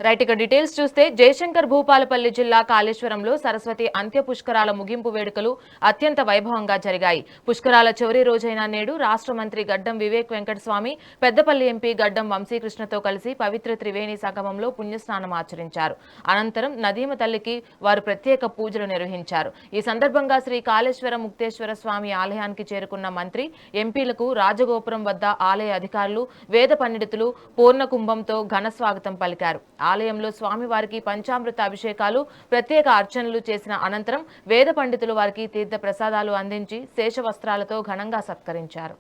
Right ఇక details చూస్తే జయశంకర్ భూపాలపల్లి జిల్లా కాళేశ్వరంలో సరస్వతి అంత్య పుష్కరాల ముగింపు వేడుకలు అత్యంత వైభవంగా జరిగాయి. పుష్కరాల చివరి రోజైన నేడు రాష్ట్ర మంత్రి గడ్డం వివేక్ వెంకటస్వామి పెద్దపల్లి ఎంపీ గడ్డం వంశీకృష్ణతో కలిసి పవిత్ర త్రివేణి సంగమంలో పుణ్యస్నానం ఆచరించారు. అనంతరం నదీమ తల్లికి వారు ప్రత్యేక పూజలు నిర్వహించారు. ఈ సందర్భంగా శ్రీ కాళేశ్వరం ముక్తేశ్వర స్వామి ఆలయానికి చేరుకున్న మంత్రి ఎంపీలకు రాజగోపురం వద్ద ఆలయ అధికారులు వేద పండితులు పూర్ణ కుంభంతో ఘన స్వాగతం పలికారు. ఆలయంలో స్వామివారికి పంచామృత అభిషేకాలు ప్రత్యేక అర్చనలు చేసిన అనంతరం వేద పండితులు వారికి తీర్థ ప్రసాదాలు అందించి శేషవస్త్రాలతో ఘనంగా సత్కరించారు.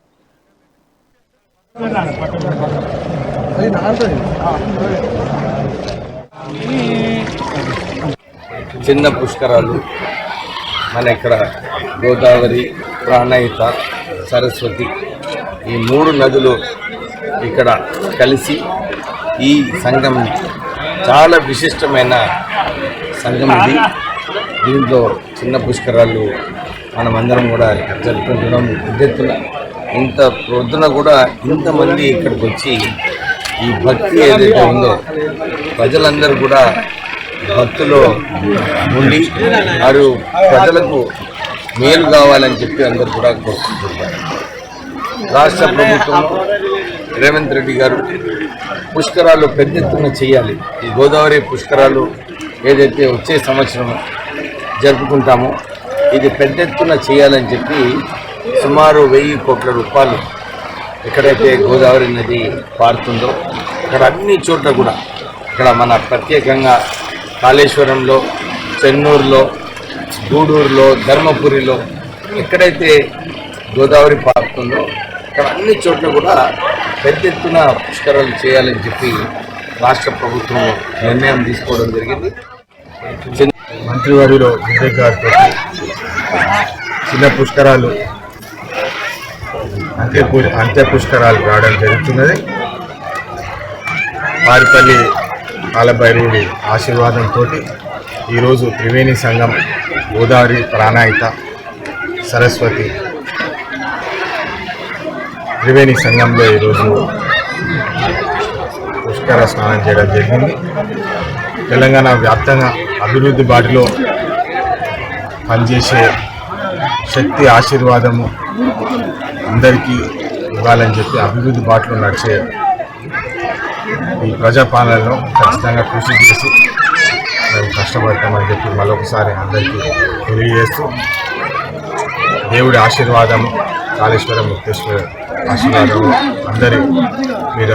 చిన్న పుష్కరాలు మన ఇక్కడ గోదావరి, ప్రాణహిత, సరస్వతి ఈ 3 నదులు ఇక్కడ కలిసి ఈ సంఘం చాలా విశిష్టమైన సంఘం ఇది. దీంట్లో చిన్న పుష్కరాలు మనమందరం కూడా జరుపుకుంటున్నాం. పెద్దెత్తున ఇంత ప్రొద్దున కూడా ఇంతమంది ఇక్కడికి వచ్చి ఈ భక్తి ఏదైతే ఉందో ప్రజలందరూ కూడా భక్తిలో ఉండి వారు ప్రజలకు మేలు కావాలని చెప్పి అందరూ కూడా కోరుకుంటున్నారు. రాష్ట్ర ప్రభుత్వం రేవంత్ రెడ్డి గారు పుష్కరాలు పెద్ద ఎత్తున చేయాలి. ఈ గోదావరి పుష్కరాలు ఏదైతే వచ్చే సంవత్సరం జరుపుకుంటామో ఇది పెద్ద ఎత్తున చేయాలని చెప్పి సుమారు 1000 కోట్ల రూపాయలు ఎక్కడైతే గోదావరి నది పారుతుందో అక్కడ అన్ని చోట్ల కూడా ఇక్కడ మన ప్రత్యేకంగా కాళేశ్వరంలో, చెన్నూరులో, గూడూరులో, ధర్మపురిలో ఎక్కడైతే గోదావరి పారుతుందో ఇక్కడ అన్ని చోట్ల కూడా పెద్ద ఎత్తున పుష్కరాలు చేయాలని చెప్పి రాష్ట్ర ప్రభుత్వం నిర్ణయం తీసుకోవడం జరిగింది. మంత్రివర్యులు వివేక్ గారితో చిన్న పుష్కరాలు అంత్య పుష్కరాలు రావడం జరుగుతున్నది. పారిపల్లి కాలభైరవుడి ఆశీర్వాదంతో ఈరోజు త్రివేణి సంఘం, గోదావరి, ప్రాణహిత, సరస్వతి త్రివేణి సంఘంలో ఈరోజు పుష్కర స్నానం చేయడం జరిగింది. తెలంగాణ వ్యాప్తంగా అభివృద్ధి బాటలో పనిచేసే శక్తి ఆశీర్వాదము అందరికీ ఇవ్వాలని చెప్పి అభివృద్ధి బాటలో నడిచే ఈ ప్రజాపాలనలో ఖచ్చితంగా కృషి చేసి మేము కష్టపడతామని చెప్పి మరొకసారి అందరికీ తెలియజేస్తూ దేవుడి ఆశీర్వాదము, కాళేశ్వరం ముక్తేశ్వర ఆశీర్వాదము అందరి మీద